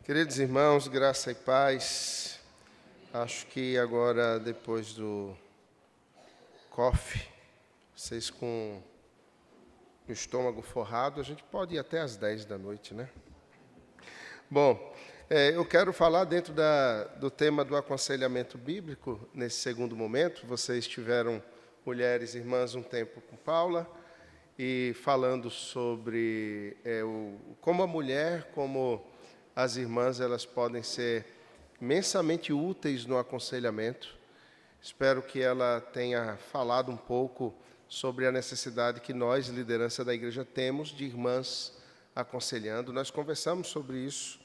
Queridos irmãos, graça e paz. Acho que agora, depois do coffee, vocês com o estômago forrado, a gente pode ir até às 10 da noite, né? Bom, eu quero falar dentro do tema do aconselhamento bíblico, nesse segundo momento. Vocês tiveram, mulheres, irmãs, um tempo com Paula, e falando sobre como a mulher, como as irmãs, elas podem ser imensamente úteis no aconselhamento. Espero que ela tenha falado um pouco sobre a necessidade que nós, liderança da igreja, temos de irmãs aconselhando. Nós conversamos sobre isso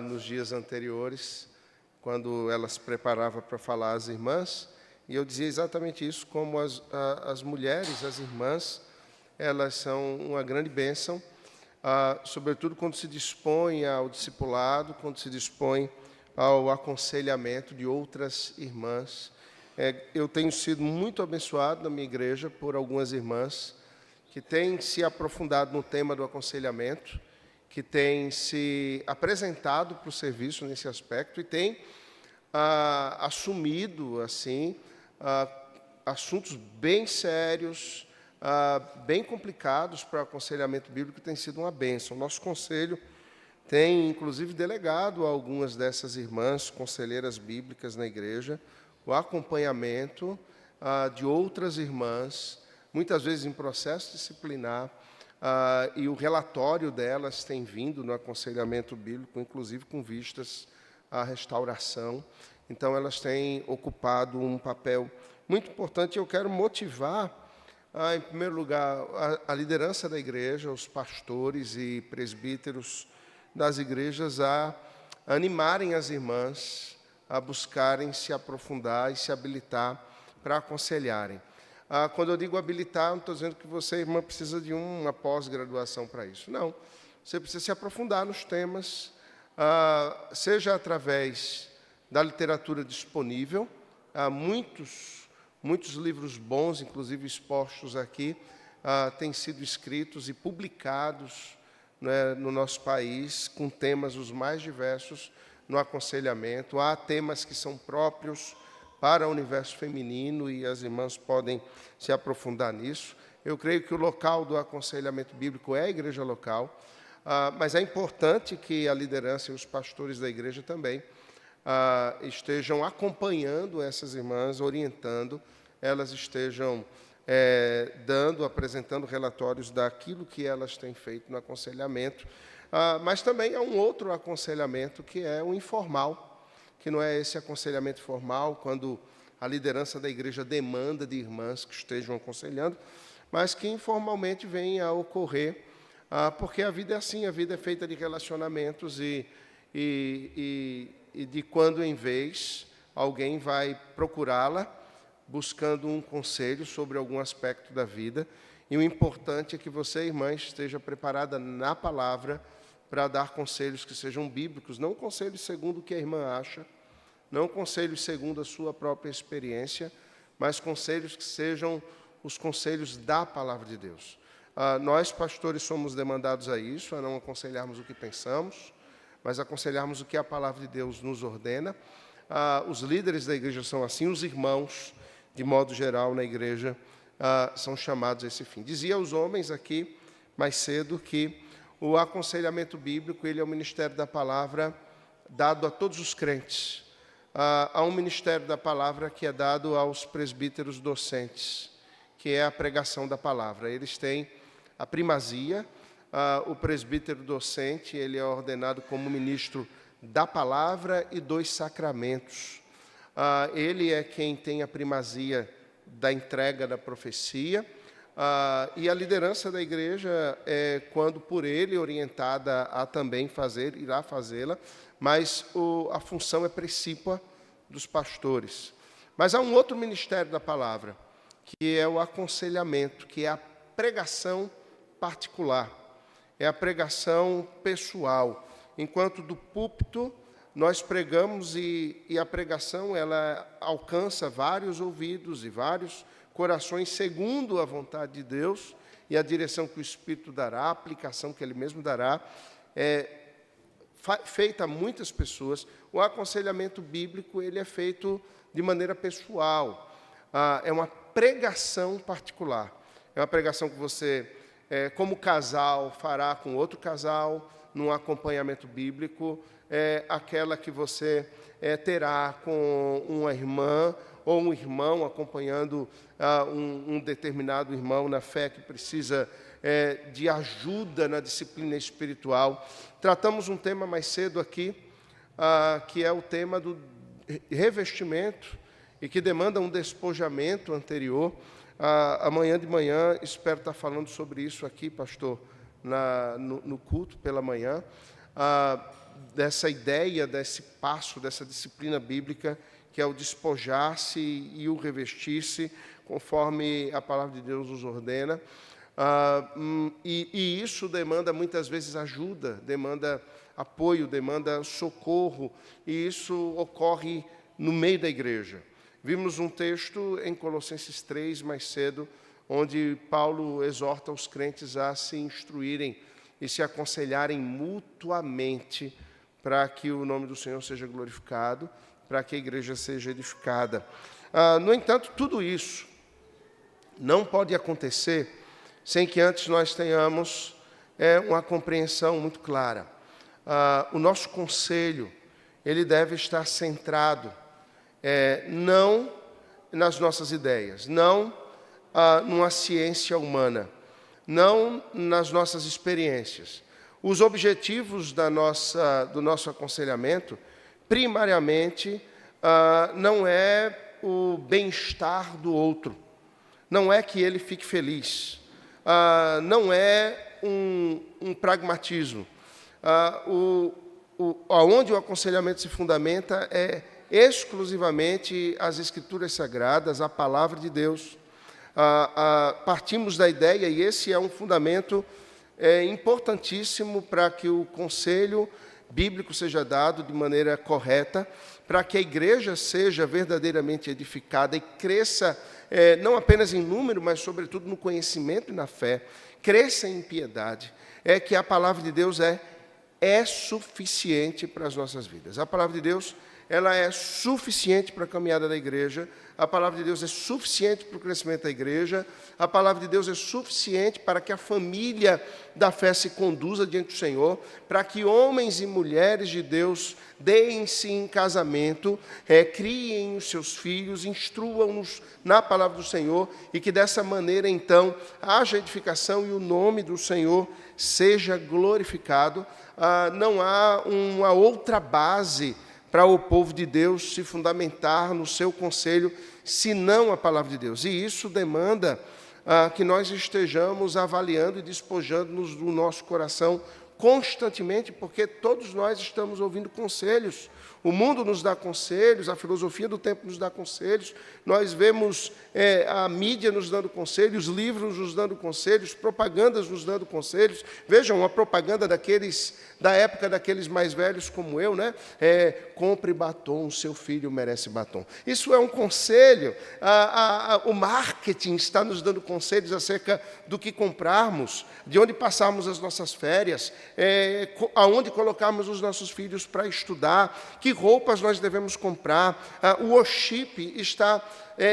nos dias anteriores, quando ela se preparava para falar às irmãs, e eu dizia exatamente isso, como as mulheres, as irmãs, elas são uma grande bênção, sobretudo quando se dispõe ao discipulado, quando se dispõe ao aconselhamento de outras irmãs. Eu tenho sido muito abençoado na minha igreja por algumas irmãs que têm se aprofundado no tema do aconselhamento, que têm se apresentado para o serviço nesse aspecto e têm assumido assim assuntos bem sérios, bem complicados para o aconselhamento bíblico, tem sido uma bênção. Nosso conselho tem, inclusive, delegado a algumas dessas irmãs, conselheiras bíblicas na igreja, o acompanhamento de outras irmãs, muitas vezes em processo disciplinar, e o relatório delas tem vindo no aconselhamento bíblico, inclusive com vistas à restauração. Então, elas têm ocupado um papel muito importante. Eu quero motivar, em primeiro lugar, a liderança da igreja, os pastores e presbíteros das igrejas a animarem as irmãs a buscarem se aprofundar e se habilitar para aconselharem. Quando eu digo habilitar, não estou dizendo que você, irmã, precisa de uma pós-graduação para isso. Não, você precisa se aprofundar nos temas, seja através da literatura disponível. Há muitos livros bons, inclusive expostos aqui, têm sido escritos e publicados, né, no nosso país, com temas os mais diversos no aconselhamento. Há temas que são próprios para o universo feminino e as irmãs podem se aprofundar nisso. Eu creio que o local do aconselhamento bíblico é a igreja local, mas é importante que a liderança e os pastores da igreja também estejam acompanhando essas irmãs, orientando, elas estejam apresentando relatórios daquilo que elas têm feito no aconselhamento. Mas também há um outro aconselhamento que é o informal, que não é esse aconselhamento formal, quando a liderança da igreja demanda de irmãs que estejam aconselhando, mas que informalmente vem a ocorrer, porque a vida é assim, a vida é feita de relacionamentos e de quando em vez alguém vai procurá-la buscando um conselho sobre algum aspecto da vida. E o importante é que você, irmã, esteja preparada na palavra para dar conselhos que sejam bíblicos, não conselhos segundo o que a irmã acha, não conselhos segundo a sua própria experiência, mas conselhos que sejam os conselhos da palavra de Deus. Nós, pastores, somos demandados a isso, a não aconselharmos o que pensamos, mas aconselharmos o que a palavra de Deus nos ordena. Os líderes da igreja são assim, os irmãos, de modo geral, na igreja, são chamados a esse fim. Dizia aos homens aqui, mais cedo, que o aconselhamento bíblico ele é o ministério da palavra dado a todos os crentes. Há um ministério da palavra que é dado aos presbíteros docentes, que é a pregação da palavra. Eles têm a primazia. O presbítero docente ele é ordenado como ministro da palavra e dos sacramentos. Ele é quem tem a primazia da entrega da profecia, e a liderança da igreja é, quando por ele orientada a também irá fazê-la, mas a função é precípua dos pastores. Mas há um outro ministério da palavra, que é o aconselhamento, que é a pregação particular, é a pregação pessoal. Enquanto do púlpito nós pregamos e a pregação ela alcança vários ouvidos e vários corações segundo a vontade de Deus e a direção que o Espírito dará, a aplicação que Ele mesmo dará, feita a muitas pessoas. O aconselhamento bíblico ele é feito de maneira pessoal. É uma pregação particular. É uma pregação que você, como casal, fará com outro casal, num acompanhamento bíblico. É aquela que você terá com uma irmã ou um irmão acompanhando um determinado irmão na fé que precisa de ajuda na disciplina espiritual. Tratamos um tema mais cedo aqui, que é o tema do revestimento e que demanda um despojamento anterior. Amanhã de manhã, espero estar falando sobre isso aqui, pastor, no culto pela manhã, dessa ideia, desse passo, dessa disciplina bíblica, que é o despojar-se e o revestir-se, conforme a palavra de Deus nos ordena. E isso demanda, muitas vezes, ajuda, demanda apoio, demanda socorro, e isso ocorre no meio da igreja. Vimos um texto em Colossenses 3, mais cedo, onde Paulo exorta os crentes a se instruírem e se aconselharem mutuamente para que o nome do Senhor seja glorificado, para que a igreja seja edificada. No entanto, tudo isso não pode acontecer sem que antes nós tenhamos uma compreensão muito clara. O nosso conselho, ele deve estar centrado não nas nossas ideias, não numa ciência humana, não nas nossas experiências. Os objetivos do nosso aconselhamento, primariamente, não é o bem-estar do outro, não é que ele fique feliz, não é um pragmatismo. Onde o aconselhamento se fundamenta é exclusivamente as Escrituras Sagradas, a Palavra de Deus. Partimos da ideia, e esse é um fundamento importantíssimo para que o conselho bíblico seja dado de maneira correta, para que a igreja seja verdadeiramente edificada e cresça, não apenas em número, mas sobretudo no conhecimento e na fé, cresça em piedade, é que a palavra de Deus é suficiente para as nossas vidas. A palavra de Deus, ela é suficiente para a caminhada da igreja, a palavra de Deus é suficiente para o crescimento da igreja, a palavra de Deus é suficiente para que a família da fé se conduza diante do Senhor, para que homens e mulheres de Deus deem-se em casamento, criem os seus filhos, instruam-nos na palavra do Senhor, e que dessa maneira, então, haja edificação e o nome do Senhor seja glorificado. Não há uma outra base para o povo de Deus se fundamentar no seu conselho, senão a palavra de Deus. E isso demanda que nós estejamos avaliando e despojando-nos do nosso coração constantemente, porque todos nós estamos ouvindo conselhos. O mundo nos dá conselhos, a filosofia do tempo nos dá conselhos, nós vemos a mídia nos dando conselhos, livros nos dando conselhos, propagandas nos dando conselhos. Vejam, uma propaganda da época daqueles mais velhos como eu, né? Compre batom, seu filho merece batom. Isso é um conselho. O marketing está nos dando conselhos acerca do que comprarmos, de onde passarmos as nossas férias, aonde colocarmos os nossos filhos para estudar, que roupas nós devemos comprar. O worship está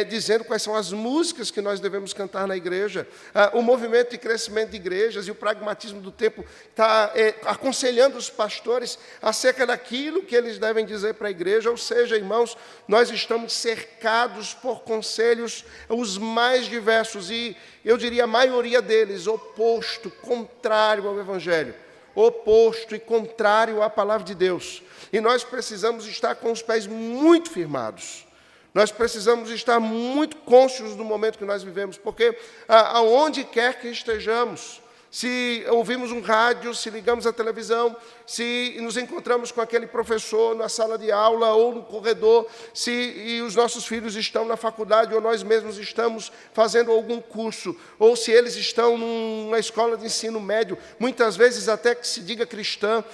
dizendo quais são as músicas que nós devemos cantar na igreja. O movimento de crescimento de igrejas e o pragmatismo do tempo está aconselhando os pastores acerca daquilo que eles devem dizer para a igreja. Ou seja, irmãos, nós estamos cercados por conselhos os mais diversos e, eu diria, a maioria deles oposto, contrário ao Evangelho, oposto e contrário à palavra de Deus. E nós precisamos estar com os pés muito firmados. Nós precisamos estar muito cônscios do momento que nós vivemos, porque aonde quer que estejamos, se ouvimos um rádio, se ligamos a televisão, se nos encontramos com aquele professor na sala de aula ou no corredor, se os nossos filhos estão na faculdade ou nós mesmos estamos fazendo algum curso, ou se eles estão numa escola de ensino médio, muitas vezes até que se diga cristã,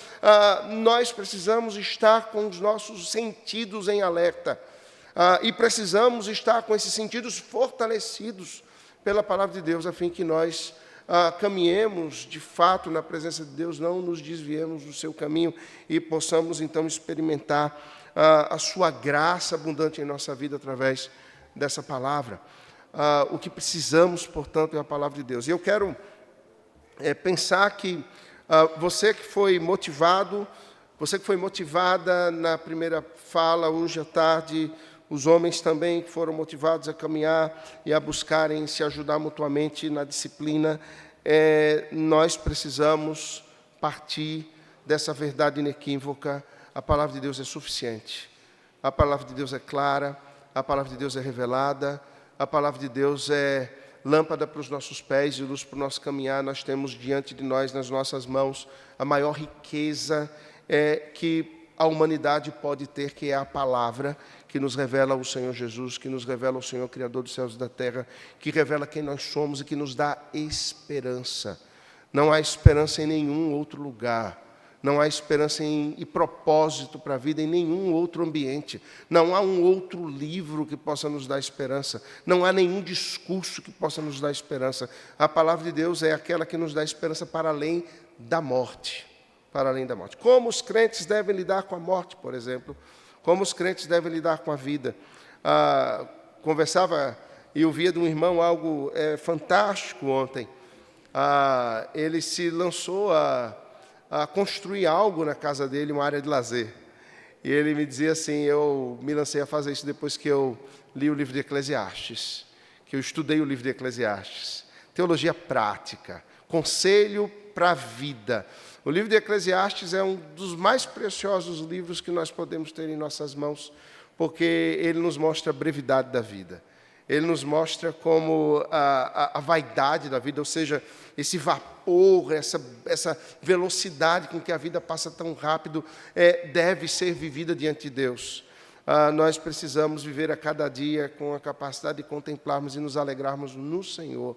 nós precisamos estar com os nossos sentidos em alerta. E precisamos estar com esses sentidos fortalecidos pela palavra de Deus, a fim que nós caminhemos de fato na presença de Deus, não nos desviemos do seu caminho e possamos então experimentar a sua graça abundante em nossa vida através dessa palavra. O que precisamos, portanto, é a palavra de Deus. E eu quero pensar que você que foi motivado, você que foi motivada na primeira fala hoje à tarde, os homens também que foram motivados a caminhar e a buscarem se ajudar mutuamente na disciplina, nós precisamos partir dessa verdade inequívoca. A palavra de Deus é suficiente. A palavra de Deus é clara, a palavra de Deus é revelada, a palavra de Deus é lâmpada para os nossos pés e luz para o nosso caminhar. Nós temos diante de nós, nas nossas mãos, a maior riqueza que a humanidade pode ter, que é a palavra, que nos revela o Senhor Jesus, que nos revela o Senhor Criador dos céus e da terra, que revela quem nós somos e que nos dá esperança. Não há esperança em nenhum outro lugar. Não há esperança e propósito para a vida em nenhum outro ambiente. Não há um outro livro que possa nos dar esperança. Não há nenhum discurso que possa nos dar esperança. A palavra de Deus é aquela que nos dá esperança para além da morte. Para além da morte. Como os crentes devem lidar com a morte, por exemplo. Como os crentes devem lidar com a vida. Conversava e ouvia de um irmão algo fantástico ontem. Ele se lançou a construir algo na casa dele, uma área de lazer. E ele me dizia assim, eu me lancei a fazer isso depois que eu li o livro de Eclesiastes, que eu estudei o livro de Eclesiastes. Teologia prática, conselho para a vida. O livro de Eclesiastes é um dos mais preciosos livros que nós podemos ter em nossas mãos, porque ele nos mostra a brevidade da vida. Ele nos mostra como a vaidade da vida, ou seja, esse vapor, essa velocidade com que a vida passa tão rápido, deve ser vivida diante de Deus. Nós precisamos viver a cada dia com a capacidade de contemplarmos e nos alegrarmos no Senhor.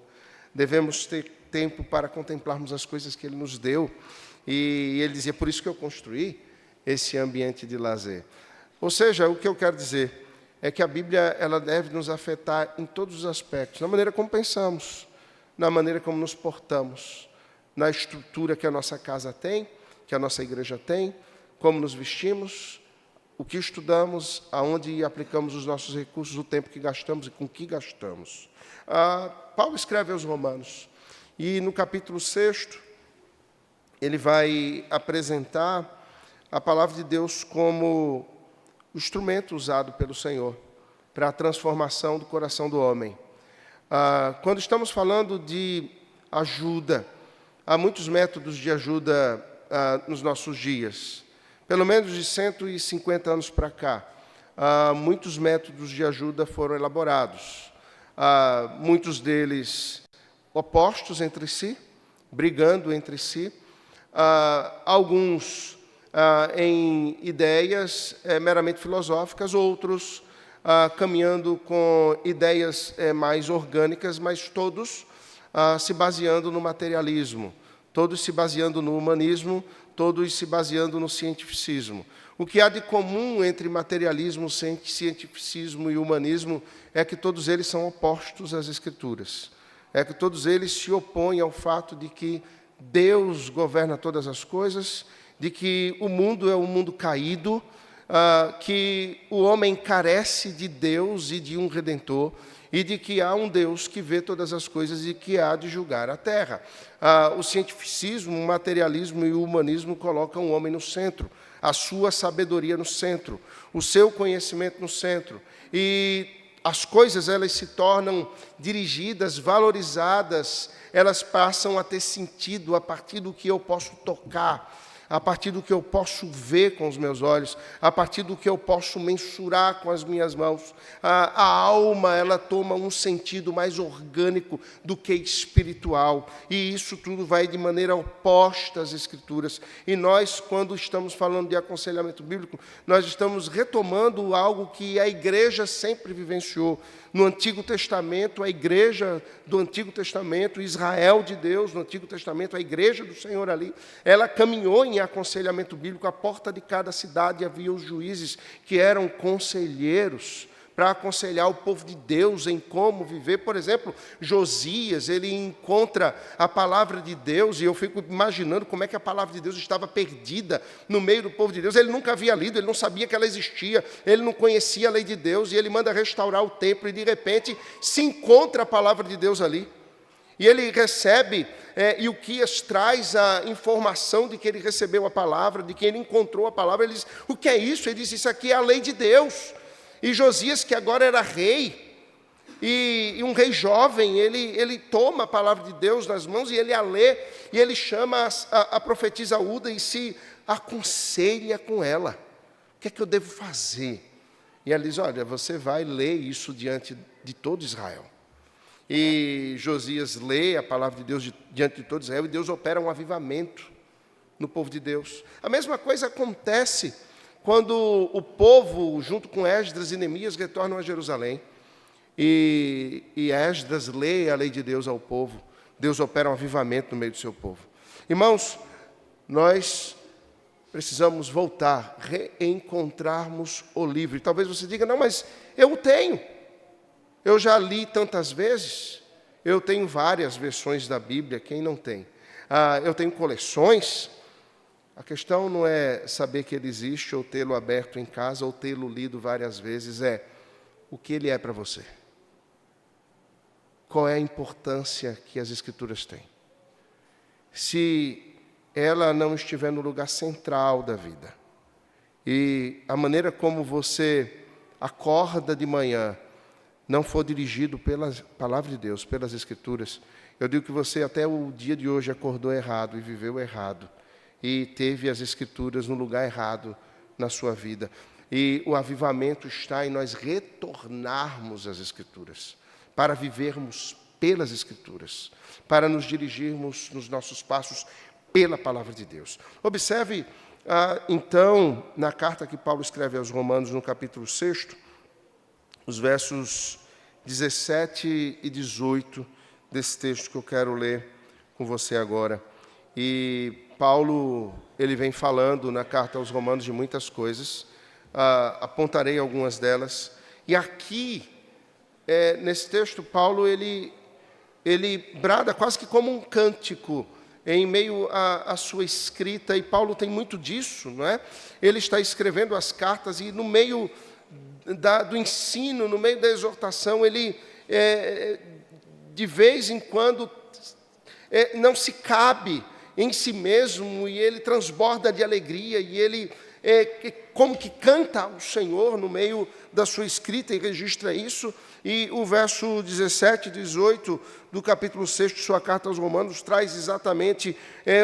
Devemos ter tempo para contemplarmos as coisas que Ele nos deu. E ele dizia, por isso que eu construí esse ambiente de lazer. Ou seja, o que eu quero dizer é que a Bíblia ela deve nos afetar em todos os aspectos, na maneira como pensamos, na maneira como nos portamos, na estrutura que a nossa casa tem, que a nossa igreja tem, como nos vestimos, o que estudamos, aonde aplicamos os nossos recursos, o tempo que gastamos e com que gastamos. Paulo escreve aos Romanos, e no capítulo 6, ele vai apresentar a palavra de Deus como o instrumento usado pelo Senhor para a transformação do coração do homem. Quando estamos falando de ajuda, há muitos métodos de ajuda nos nossos dias. Pelo menos de 150 anos para cá, muitos métodos de ajuda foram elaborados. Muitos deles opostos entre si, brigando entre si. Alguns em ideias meramente filosóficas, outros caminhando com ideias mais orgânicas, mas todos se baseando no materialismo, todos se baseando no humanismo, todos se baseando no cientificismo. O que há de comum entre materialismo, cientificismo e humanismo é que todos eles são opostos às Escrituras. É que todos eles se opõem ao fato de que Deus governa todas as coisas, de que o mundo é um mundo caído, que o homem carece de Deus e de um Redentor, e de que há um Deus que vê todas as coisas e que há de julgar a terra. O cientificismo, o materialismo e o humanismo colocam o homem no centro, a sua sabedoria no centro, o seu conhecimento no centro. E as coisas elas se tornam dirigidas, valorizadas, elas passam a ter sentido a partir do que eu posso tocar, a partir do que eu posso ver com os meus olhos, a partir do que eu posso mensurar com as minhas mãos. A alma, ela toma um sentido mais orgânico do que espiritual. E isso tudo vai de maneira oposta às Escrituras. E nós, quando estamos falando de aconselhamento bíblico, nós estamos retomando algo que a igreja sempre vivenciou. No Antigo Testamento, a igreja do Antigo Testamento, Israel de Deus, no Antigo Testamento, a igreja do Senhor ali, ela caminhou em aconselhamento bíblico. À porta de cada cidade havia os juízes que eram conselheiros para aconselhar o povo de Deus em como viver. Por exemplo, Josias, ele encontra a palavra de Deus, e eu fico imaginando como é que a palavra de Deus estava perdida no meio do povo de Deus. Ele nunca havia lido, ele não sabia que ela existia, ele não conhecia a lei de Deus, e ele manda restaurar o templo, e de repente se encontra a palavra de Deus ali. E ele recebe, e o Quias traz a informação de que ele recebeu a palavra, de que ele encontrou a palavra. Ele diz, o que é isso? Ele diz, isso aqui é a lei de Deus. E Josias, que agora era rei, e um rei jovem, ele toma a palavra de Deus nas mãos e ele a lê, e ele chama a profetisa Uda e se aconselha com ela. O que é que eu devo fazer? E ela diz, olha, você vai ler isso diante de todo Israel. E Josias lê a palavra de Deus diante de todo Israel, e Deus opera um avivamento no povo de Deus. A mesma coisa acontece quando o povo, junto com Esdras e Neemias, retornam a Jerusalém, e Esdras lê a lei de Deus ao povo, Deus opera um avivamento no meio do seu povo. Irmãos, nós precisamos voltar, reencontrarmos o livro. E talvez você diga, não, mas eu o tenho, eu já li tantas vezes, eu tenho várias versões da Bíblia, quem não tem? Eu tenho coleções. A questão não é saber que ele existe, ou tê-lo aberto em casa, ou tê-lo lido várias vezes, é o que ele é para você. Qual é a importância que as Escrituras têm? Se ela não estiver no lugar central da vida, e a maneira como você acorda de manhã não for dirigido pela palavra de Deus, pelas Escrituras, eu digo que você até o dia de hoje acordou errado e viveu errado, e teve as Escrituras no lugar errado na sua vida. E o avivamento está em nós retornarmos às Escrituras, para vivermos pelas Escrituras, para nos dirigirmos nos nossos passos pela palavra de Deus. Observe, então, na carta que Paulo escreve aos Romanos, no capítulo 6, os versos 17 e 18 desse texto que eu quero ler com você agora. E Paulo, ele vem falando na carta aos Romanos de muitas coisas, apontarei algumas delas. E aqui, nesse texto, Paulo, ele brada quase que como um cântico em meio à sua escrita, e Paulo tem muito disso, não é? Ele está escrevendo as cartas, e no meio do ensino, no meio da exortação, ele, de vez em quando, não se cabe em si mesmo, e ele transborda de alegria, e ele como que canta ao Senhor no meio da sua escrita, e registra isso. E o verso 17 e 18 do capítulo 6 de sua carta aos Romanos traz exatamente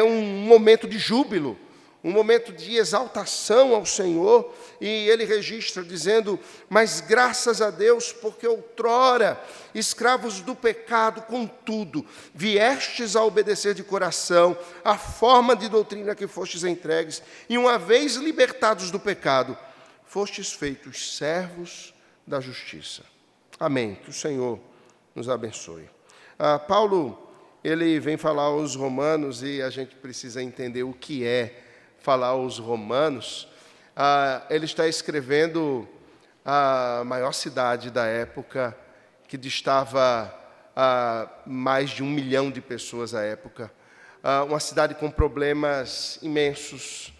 um momento de júbilo, um momento de exaltação ao Senhor, e ele registra dizendo, mas graças a Deus, porque outrora, escravos do pecado, contudo, viestes a obedecer de coração a forma de doutrina que fostes entregues, e uma vez libertados do pecado, fostes feitos servos da justiça. Amém. Que o Senhor nos abençoe. Paulo, ele vem falar aos Romanos, e a gente precisa entender o que é falar aos Romanos. Ele está escrevendo a maior cidade da época, que distava mais de 1 milhão de pessoas à época. Uma cidade com problemas imensos,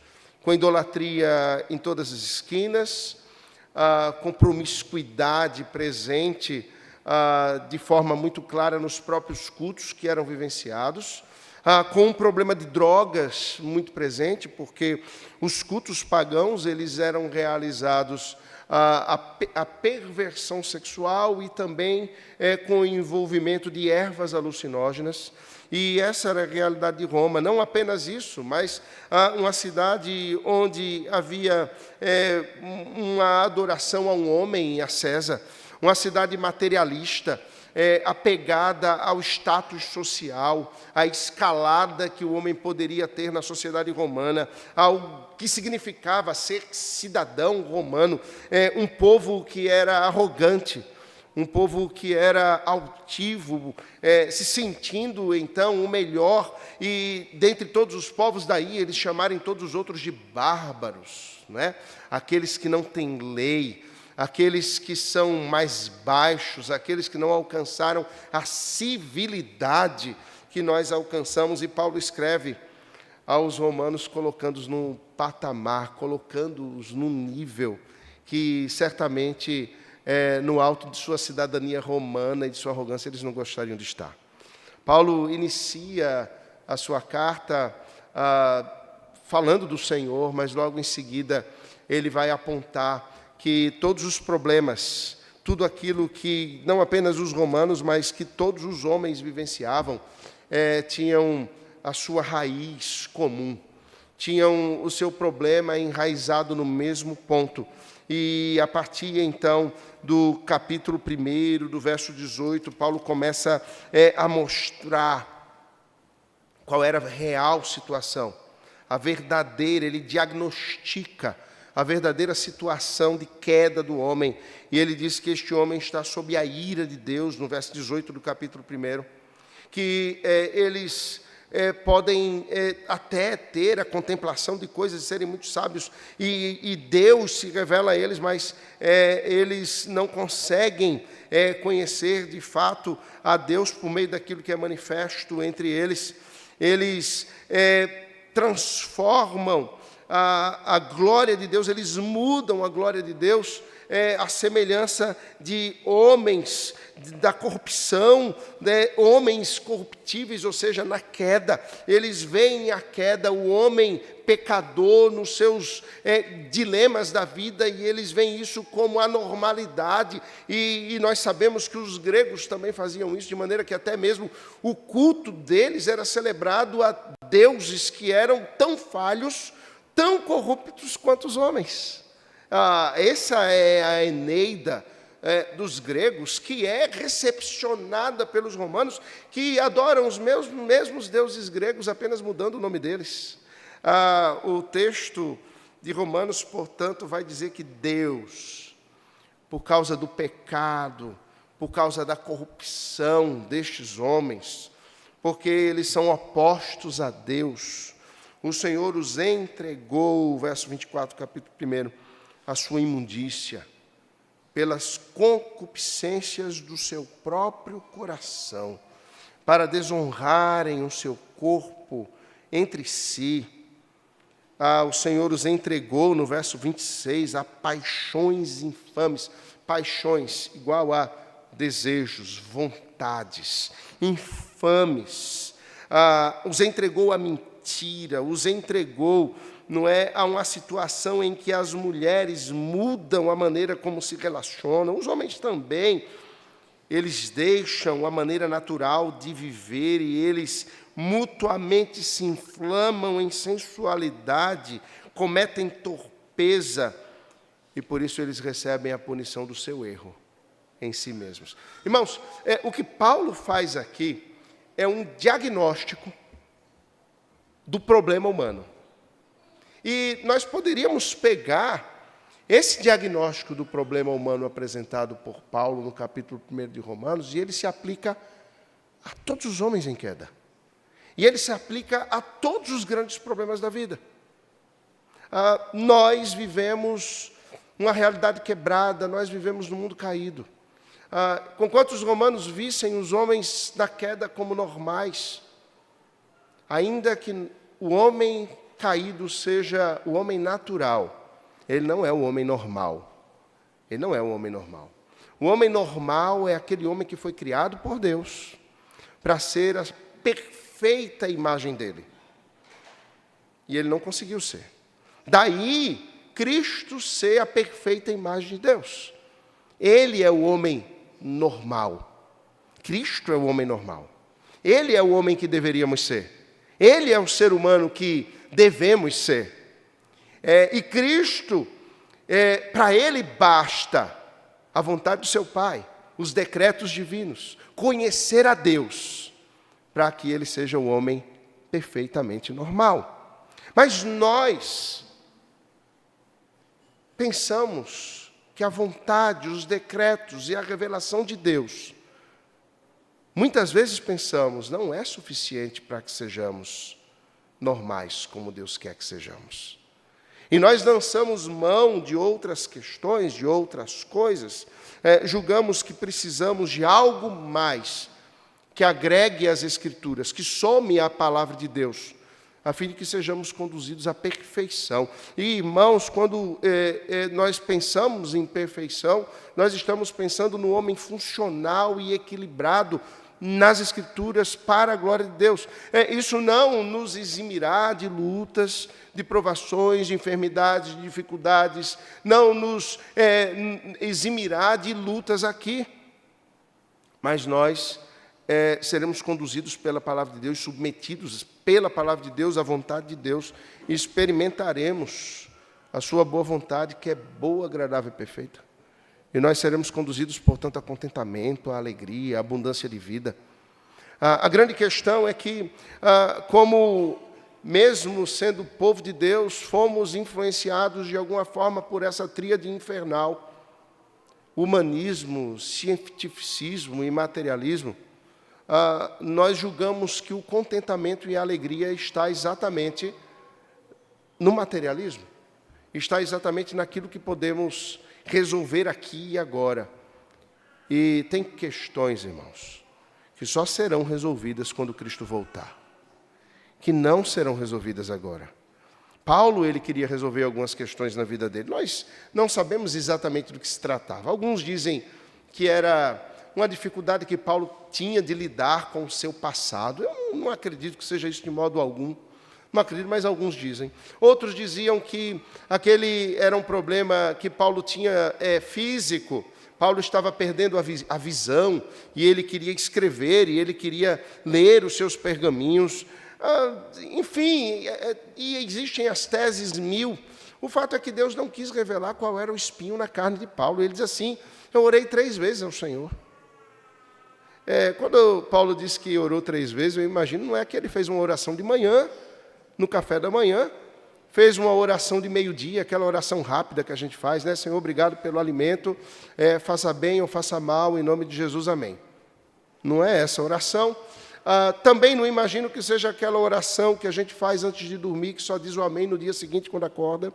com idolatria em todas as esquinas, com promiscuidade presente de forma muito clara nos próprios cultos que eram vivenciados, com um problema de drogas muito presente, porque os cultos pagãos, eles eram realizados a perversão sexual, e também com o envolvimento de ervas alucinógenas. E essa era a realidade de Roma. Não apenas isso, mas uma cidade onde havia uma adoração a um homem, a César, uma cidade materialista, apegada ao status social, à escalada que o homem poderia ter na sociedade romana, ao que significava ser cidadão romano, um povo que era arrogante, um povo que era altivo, se sentindo, então, o melhor, e dentre todos os povos daí, eles chamarem todos os outros de bárbaros, né? Aqueles que não têm lei, aqueles que são mais baixos, aqueles que não alcançaram a civilidade que nós alcançamos. E Paulo escreve aos romanos colocando-os num patamar, colocando-os num nível que certamente no alto de sua cidadania romana e de sua arrogância eles não gostariam de estar. Paulo inicia a sua carta falando do Senhor, mas logo em seguida ele vai apontar que todos os problemas, tudo aquilo que não apenas os romanos, mas que todos os homens vivenciavam, tinham a sua raiz comum, tinham o seu problema enraizado no mesmo ponto. E a partir, então, do capítulo 1, do verso 18, Paulo começa a mostrar qual era a real situação, a verdadeira, ele diagnostica a verdadeira situação de queda do homem. E ele diz que este homem está sob a ira de Deus, no verso 18 do capítulo 1, que eles podem até ter a contemplação de coisas e serem muito sábios, e Deus se revela a eles, mas eles não conseguem conhecer de fato a Deus por meio daquilo que é manifesto entre eles. Eles transformam a glória de Deus, eles mudam a glória de Deus, a semelhança de homens da corrupção, homens corruptíveis, ou seja, na queda. Eles veem a queda, o homem pecador nos seus dilemas da vida, e eles veem isso como anormalidade. E nós sabemos que os gregos também faziam isso, de maneira que até mesmo o culto deles era celebrado a deuses que eram tão falhos, tão corruptos quanto os homens. Essa é a Eneida dos gregos, que é recepcionada pelos romanos, que adoram os mesmos deuses gregos, apenas mudando o nome deles. O texto de Romanos, portanto, vai dizer que Deus, por causa do pecado, por causa da corrupção destes homens, porque eles são opostos a Deus, o Senhor os entregou, verso 24, capítulo 1, a sua imundícia, pelas concupiscências do seu próprio coração, para desonrarem o seu corpo entre si. O Senhor os entregou, no verso 26, a paixões infames, paixões igual a desejos, vontades infames, os entregou a mentira, os entregou a uma situação em que as mulheres mudam a maneira como se relacionam, os homens também, eles deixam a maneira natural de viver e eles mutuamente se inflamam em sensualidade, cometem torpeza, e por isso eles recebem a punição do seu erro em si mesmos. Irmãos, o que Paulo faz aqui é um diagnóstico do problema humano. E nós poderíamos pegar esse diagnóstico do problema humano apresentado por Paulo no capítulo 1 de Romanos, e ele se aplica a todos os homens em queda. E ele se aplica a todos os grandes problemas da vida. Nós vivemos uma realidade quebrada, nós vivemos num mundo caído. Conquanto os romanos vissem os homens na queda como normais, ainda que o homem caído seja o homem natural, ele não é o homem normal. Ele não é o homem normal. O homem normal é aquele homem que foi criado por Deus para ser a perfeita imagem dele. E ele não conseguiu ser. Daí, Cristo ser a perfeita imagem de Deus. Ele é o homem normal. Cristo é o homem normal. Ele é o homem que deveríamos ser. Ele é o ser humano que devemos ser. E Cristo, para ele basta a vontade do seu Pai, os decretos divinos, conhecer a Deus, para que ele seja o homem perfeitamente normal. Mas nós pensamos que a vontade, os decretos e a revelação de Deus, muitas vezes pensamos, não é suficiente para que sejamos normais como Deus quer que sejamos. e nós lançamos mão de outras questões, de outras coisas, julgamos que precisamos de algo mais que agregue às Escrituras, que some à palavra de Deus, a fim de que sejamos conduzidos à perfeição. E, irmãos, quando nós pensamos em perfeição, nós estamos pensando no homem funcional e equilibrado nas Escrituras para a glória de Deus. Isso não nos eximirá de lutas, de provações, de enfermidades, de dificuldades, não nos eximirá de lutas aqui, mas nós seremos conduzidos pela palavra de Deus, submetidos pela palavra de Deus à vontade de Deus, e experimentaremos a sua boa vontade, que é boa, agradável e perfeita. E nós seremos conduzidos, portanto, a contentamento, a alegria, a abundância de vida. A grande questão é que, como mesmo sendo povo de Deus, fomos influenciados de alguma forma por essa tríade infernal, humanismo, cientificismo e materialismo. Nós julgamos que o contentamento e a alegria está exatamente no materialismo, está exatamente naquilo que podemos resolver aqui e agora. E tem questões, irmãos, que só serão resolvidas quando Cristo voltar, que não serão resolvidas agora. Paulo, ele queria resolver algumas questões na vida dele. Nós não sabemos exatamente do que se tratava. Alguns dizem que era uma dificuldade que Paulo tinha de lidar com o seu passado. Eu não acredito que seja isso de modo algum. Não acredito, mas alguns dizem. Outros diziam que aquele era um problema que Paulo tinha físico. Paulo estava perdendo a visão, e ele queria escrever, e ele queria ler os seus pergaminhos. Enfim, e existem as teses mil. O fato é que Deus não quis revelar qual era o espinho na carne de Paulo. Ele diz assim: eu orei 3 vezes ao Senhor. Quando Paulo disse que orou 3 vezes, eu imagino, não é que ele fez uma oração de manhã, no café da manhã, fez uma oração de meio-dia, aquela oração rápida que a gente faz, né? Senhor, obrigado pelo alimento, faça bem ou faça mal, em nome de Jesus, amém. Não é essa oração. Também não imagino que seja aquela oração que a gente faz antes de dormir, que só diz o amém no dia seguinte quando acorda.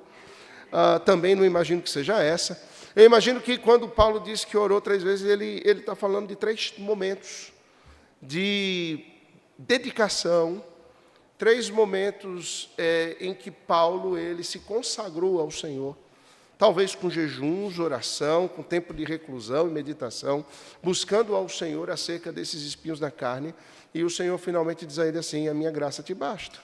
Também não imagino que seja essa. Eu imagino que quando Paulo diz que orou 3 vezes, ele está falando de 3 momentos de dedicação, 3 momentos em que Paulo ele se consagrou ao Senhor, talvez com jejuns, oração, com tempo de reclusão e meditação, buscando ao Senhor acerca desses espinhos da carne, e o Senhor finalmente diz a ele assim: a minha graça te basta.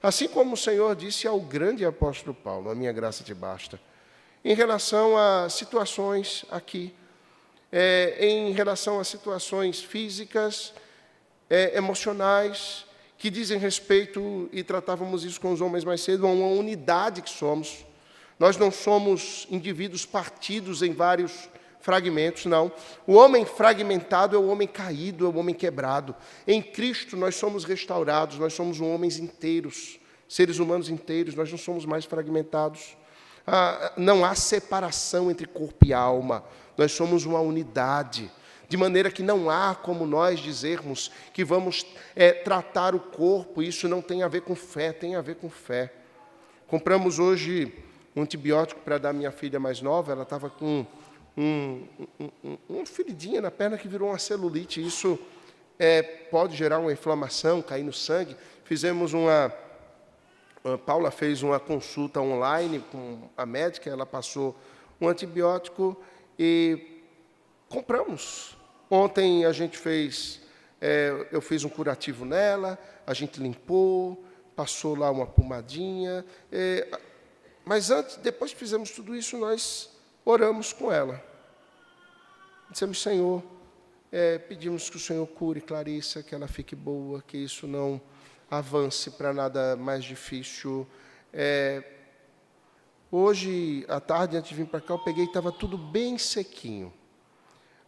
Assim como o Senhor disse ao grande apóstolo Paulo: a minha graça te basta. Em relação a situações aqui, em relação a situações físicas, emocionais, que dizem respeito, e tratávamos isso com os homens mais cedo, a uma unidade que somos. Nós não somos indivíduos partidos em vários fragmentos, não. O homem fragmentado é o homem caído, é o homem quebrado. Em Cristo nós somos restaurados, nós somos homens inteiros, seres humanos inteiros, nós não somos mais fragmentados. Não há separação entre corpo e alma, nós somos uma unidade, de maneira que não há como nós dizermos que vamos tratar o corpo. Isso não tem a ver com fé, tem a ver com fé. Compramos hoje um antibiótico para dar à minha filha mais nova. Ela estava com uma feridinha na perna que virou uma celulite. Isso pode gerar uma inflamação, cair no sangue. Paula fez uma consulta online com a médica, ela passou um antibiótico e compramos. Ontem a gente eu fiz um curativo nela, a gente limpou, passou lá uma pomadinha, mas depois que fizemos tudo isso, nós oramos com ela. Dissemos: Senhor, pedimos que o Senhor cure Clarissa, que ela fique boa, que isso não avance para nada mais difícil. Hoje, à tarde, antes de vir para cá, eu peguei e estava tudo bem sequinho.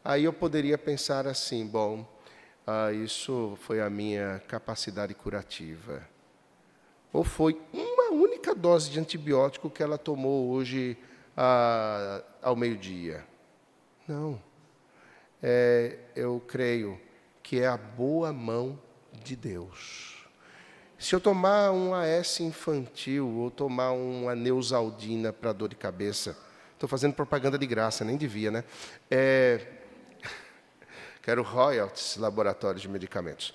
Aí eu poderia pensar assim: bom, isso foi a minha capacidade curativa. Ou foi uma única dose de antibiótico que ela tomou hoje ao meio-dia. Não. Eu creio que é a boa mão de Deus. Se eu tomar um AS infantil ou tomar uma Neosaldina para dor de cabeça, estou fazendo propaganda de graça, nem devia, né? Quero royalties, laboratórios de medicamentos.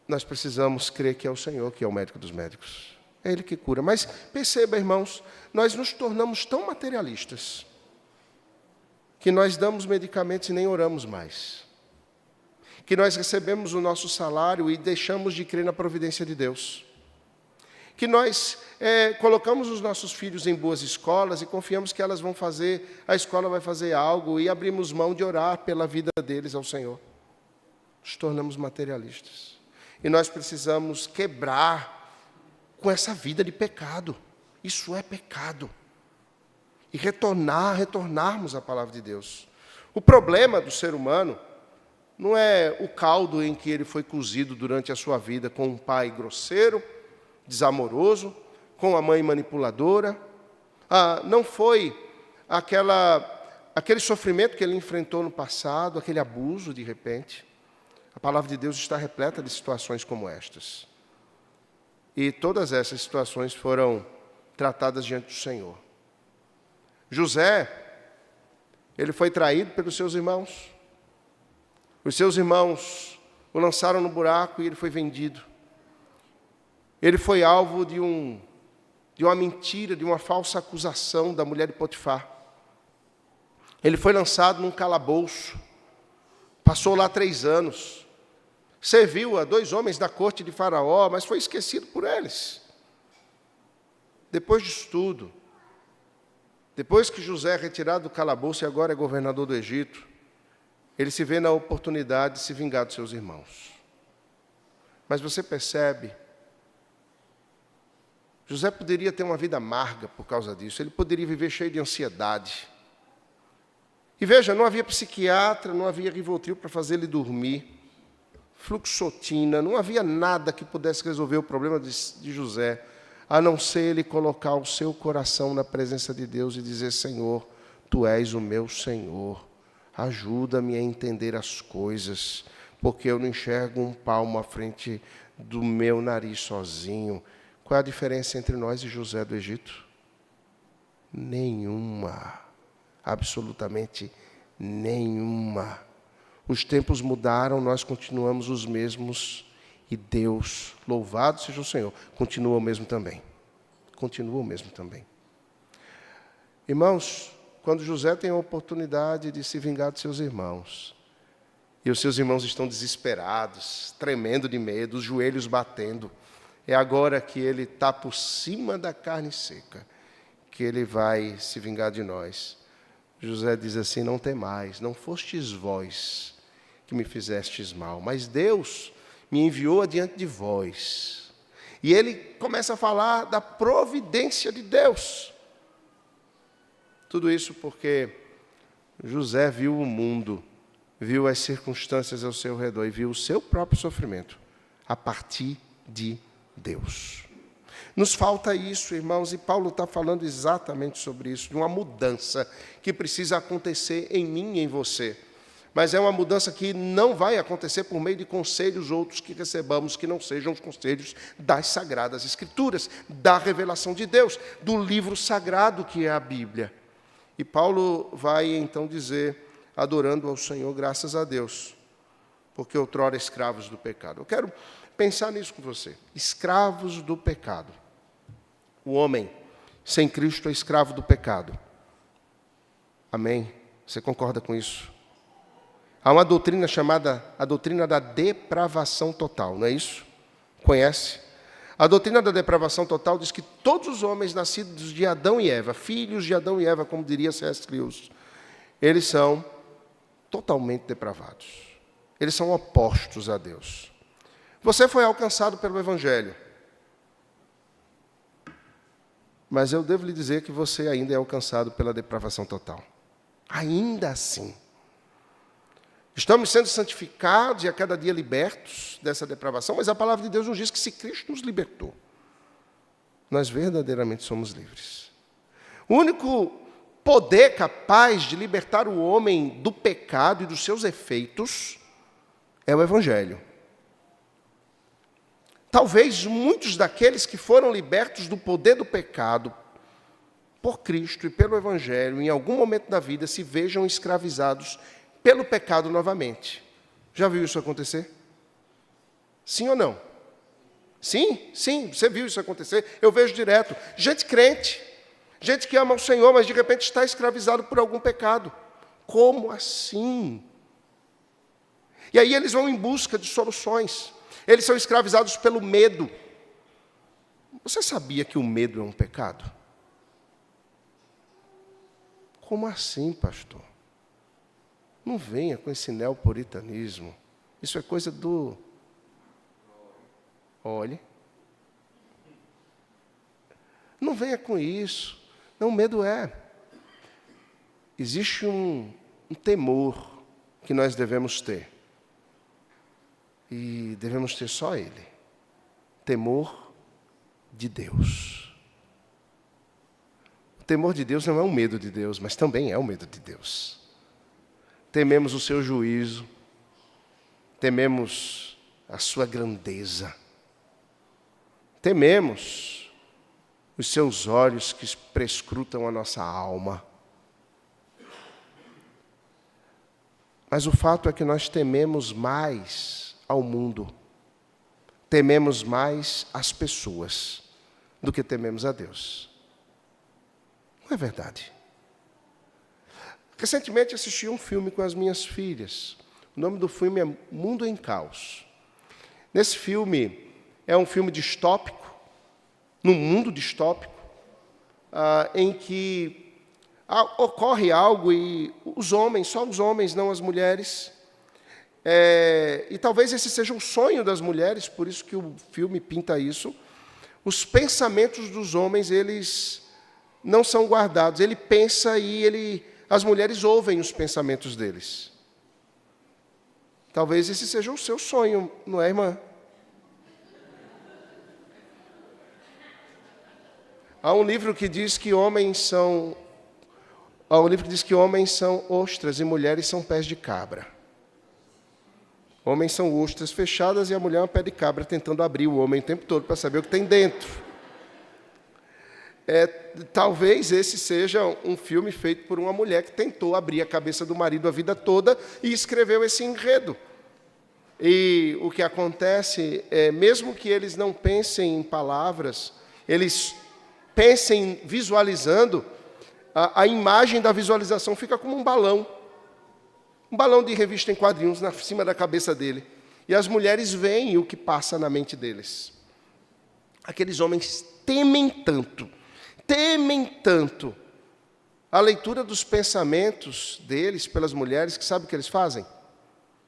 Nós precisamos crer que é o Senhor que é o médico dos médicos. É Ele que cura. Mas perceba, irmãos, nós nos tornamos tão materialistas que nós damos medicamentos e nem oramos mais. Que nós recebemos o nosso salário e deixamos de crer na providência de Deus. Que nós colocamos os nossos filhos em boas escolas e confiamos que elas vão fazer, a escola vai fazer algo e abrimos mão de orar pela vida deles ao Senhor. Nos tornamos materialistas. E nós precisamos quebrar com essa vida de pecado. Isso é pecado. E retornarmos à palavra de Deus. O problema do ser humano não é o caldo em que ele foi cozido durante a sua vida com um pai grosseiro, desamoroso, com a mãe manipuladora. Não foi aquele sofrimento que ele enfrentou no passado, aquele abuso de repente. A palavra de Deus está repleta de situações como estas. E todas essas situações foram tratadas diante do Senhor. José, ele foi traído pelos seus irmãos. Os seus irmãos o lançaram no buraco e ele foi vendido. Ele foi alvo de uma mentira, de uma falsa acusação da mulher de Potifar. Ele foi lançado num calabouço. Passou lá 3 anos. Serviu a 2 homens da corte de Faraó, mas foi esquecido por eles. Depois disso tudo, depois que José é retirado do calabouço e agora é governador do Egito, ele se vê na oportunidade de se vingar dos seus irmãos. Mas você percebe, José poderia ter uma vida amarga por causa disso, ele poderia viver cheio de ansiedade. E veja, não havia psiquiatra, não havia Rivotril para fazer ele dormir, fluoxetina, não havia nada que pudesse resolver o problema de José, a não ser ele colocar o seu coração na presença de Deus e dizer: Senhor, Tu és o meu Senhor, ajuda-me a entender as coisas, porque eu não enxergo um palmo à frente do meu nariz sozinho. Qual é a diferença entre nós e José do Egito? Nenhuma, absolutamente nenhuma. Os tempos mudaram, nós continuamos os mesmos, e Deus, louvado seja o Senhor, continua o mesmo também. Continua o mesmo também. Irmãos, quando José tem a oportunidade de se vingar de seus irmãos, e os seus irmãos estão desesperados, tremendo de medo, os joelhos batendo, é agora que ele está por cima da carne seca, que ele vai se vingar de nós. José diz assim: não temais, não fostes vós que me fizestes mal, mas Deus me enviou adiante de vós. E ele começa a falar da providência de Deus. Tudo isso porque José viu o mundo, viu as circunstâncias ao seu redor e viu o seu próprio sofrimento a partir de Deus. Nos falta isso, irmãos, e Paulo está falando exatamente sobre isso, de uma mudança que precisa acontecer em mim e em você. Mas é uma mudança que não vai acontecer por meio de conselhos outros que recebamos, que não sejam os conselhos das Sagradas Escrituras, da revelação de Deus, do livro sagrado que é a Bíblia. E Paulo vai então dizer, adorando ao Senhor, graças a Deus, porque outrora escravos do pecado. Eu quero pensar nisso com você. Escravos do pecado. O homem sem Cristo é escravo do pecado. Amém? Você concorda com isso? Há uma doutrina chamada a doutrina da depravação total, não é isso? Conhece? A doutrina da depravação total diz que todos os homens nascidos de Adão e Eva, filhos de Adão e Eva, como diria C.S. Lewis, eles são totalmente depravados. Eles são opostos a Deus. Você foi alcançado pelo Evangelho. Mas eu devo lhe dizer que você ainda é alcançado pela depravação total. Ainda assim. Estamos sendo santificados e a cada dia libertos dessa depravação, mas a palavra de Deus nos diz que se Cristo nos libertou, nós verdadeiramente somos livres. O único poder capaz de libertar o homem do pecado e dos seus efeitos é o Evangelho. Talvez muitos daqueles que foram libertos do poder do pecado por Cristo e pelo Evangelho, em algum momento da vida, se vejam escravizados pelo pecado novamente. Já viu isso acontecer? Sim ou não? Sim, você viu isso acontecer? Eu vejo direto. Gente crente, gente que ama o Senhor, mas de repente está escravizado por algum pecado. Como assim? E aí eles vão em busca de soluções. Eles são escravizados pelo medo. Você sabia que o medo é um pecado? Como assim, pastor? Não venha com esse neopuritanismo. Isso é coisa do... Olhe. Não venha com isso. Não, o medo é. Existe um temor que nós devemos ter. E devemos ter só ele. Temor de Deus. O temor de Deus não é um medo de Deus, mas também é o medo de Deus. Tememos o seu juízo. Tememos a sua grandeza. Tememos os seus olhos que prescrutam a nossa alma. Mas o fato é que nós tememos mais ao mundo, tememos mais as pessoas do que tememos a Deus. Não é verdade? Recentemente assisti um filme com as minhas filhas. O nome do filme é Mundo em Caos. Nesse filme, é um filme distópico, num mundo distópico, em que ocorre algo e os homens, só os homens, não as mulheres, e talvez esse seja um sonho das mulheres, por isso que o filme pinta isso, os pensamentos dos homens, eles não são guardados, ele pensa e as mulheres ouvem os pensamentos deles. Talvez esse seja o seu sonho, não é, irmã? Há um livro que diz que homens são ostras e mulheres são pés de cabra. Homens são ostras fechadas e a mulher é um pé de cabra tentando abrir o homem o tempo todo para saber o que tem dentro. Talvez esse seja um filme feito por uma mulher que tentou abrir a cabeça do marido a vida toda e escreveu esse enredo. E o que acontece é, mesmo que eles não pensem em palavras, eles pensem visualizando, a imagem da visualização fica como um balão de revista em quadrinhos na cima da cabeça dele. E as mulheres veem o que passa na mente deles. Aqueles homens temem tanto a leitura dos pensamentos deles pelas mulheres, que sabe o que eles fazem?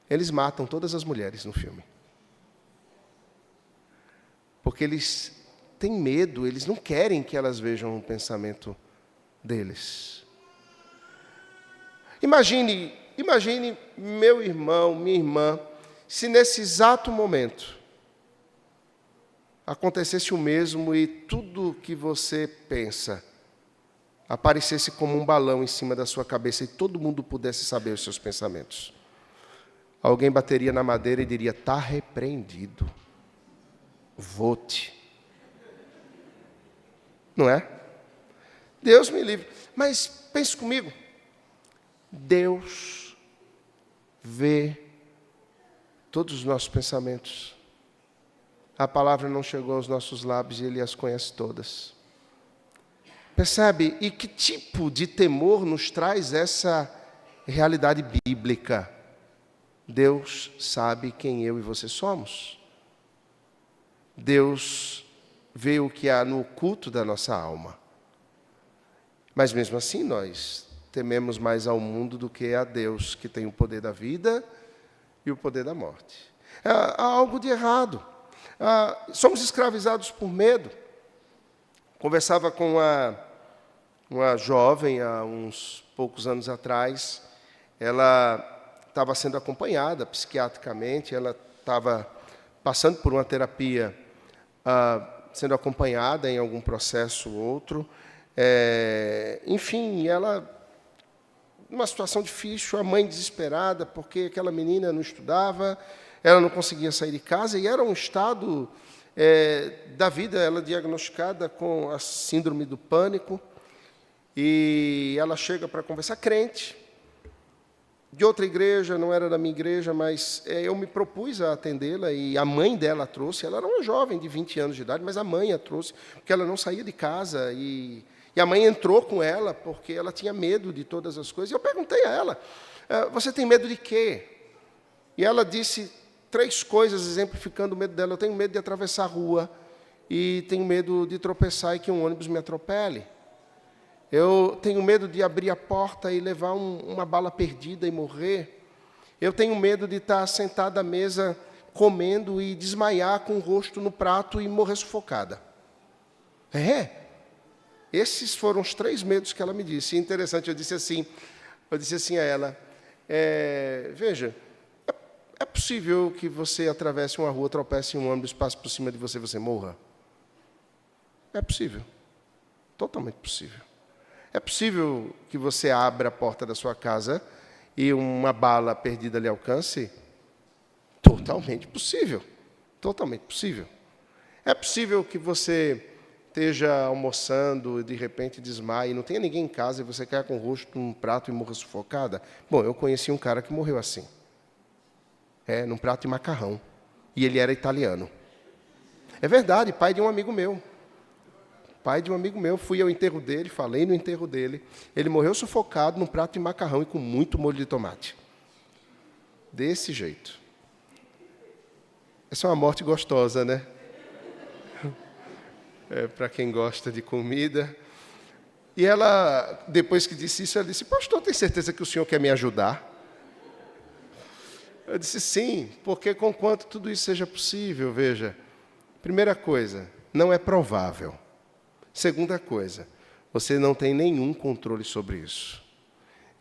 Eles matam todas as mulheres no filme. Porque eles têm medo, eles não querem que elas vejam o pensamento deles. Imagine, meu irmão, minha irmã, se nesse exato momento acontecesse o mesmo e tudo que você pensa aparecesse como um balão em cima da sua cabeça e todo mundo pudesse saber os seus pensamentos. Alguém bateria na madeira e diria: "Está repreendido. Vote." Não é? Deus me livre. Mas pense comigo. Deus vê todos os nossos pensamentos. A palavra não chegou aos nossos lábios e Ele as conhece todas. Percebe? E que tipo de temor nos traz essa realidade bíblica? Deus sabe quem eu e você somos. Deus vê o que há no oculto da nossa alma. Mas mesmo assim nós tememos mais ao mundo do que a Deus, que tem o poder da vida e o poder da morte. Há algo de errado. Somos escravizados por medo. Conversava com uma jovem há uns poucos anos atrás. Ela estava sendo acompanhada psiquiatricamente, ela estava passando por uma terapia, sendo acompanhada em algum processo ou outro. Enfim, ela, numa situação difícil, a mãe desesperada, porque aquela menina não estudava, ela não conseguia sair de casa, e era um estado da vida, ela é diagnosticada com a síndrome do pânico, e ela chega para conversar, crente, de outra igreja, não era da minha igreja, mas eu me propus a atendê-la, e a mãe dela a trouxe. Ela era uma jovem de 20 anos de idade, mas a mãe a trouxe, porque ela não saía de casa, e a mãe entrou com ela, porque ela tinha medo de todas as coisas. E eu perguntei a ela, você tem medo de quê? E ela disse 3 coisas, exemplificando o medo dela. Eu tenho medo de atravessar a rua, e tenho medo de tropeçar e que um ônibus me atropele. Eu tenho medo de abrir a porta e levar uma bala perdida e morrer. Eu tenho medo de estar sentada à mesa comendo e desmaiar com o rosto no prato e morrer sufocada. Esses foram os 3 medos que ela me disse. E interessante, eu disse assim a ela, veja, é possível que você atravesse uma rua, tropece em um ônibus, passe por cima de você e você morra? É possível. Totalmente possível. É possível que você abra a porta da sua casa e uma bala perdida lhe alcance? Totalmente possível. Totalmente possível. É possível que você esteja almoçando e, de repente, desmaie, não tenha ninguém em casa e você caia com o rosto num prato e morra sufocada? Bom, eu conheci um cara que morreu assim. Num prato de macarrão. E ele era italiano. É verdade, pai de um amigo meu. Pai de um amigo meu, fui ao enterro dele, falei no enterro dele. Ele morreu sufocado num prato de macarrão e com muito molho de tomate. Desse jeito. Essa é uma morte gostosa, né? Para quem gosta de comida. E ela, depois que disse isso, ela disse, pastor, tem certeza que o senhor quer me ajudar? Eu disse, sim, porque conquanto tudo isso seja possível, veja, primeira coisa, não é provável. Segunda coisa, você não tem nenhum controle sobre isso.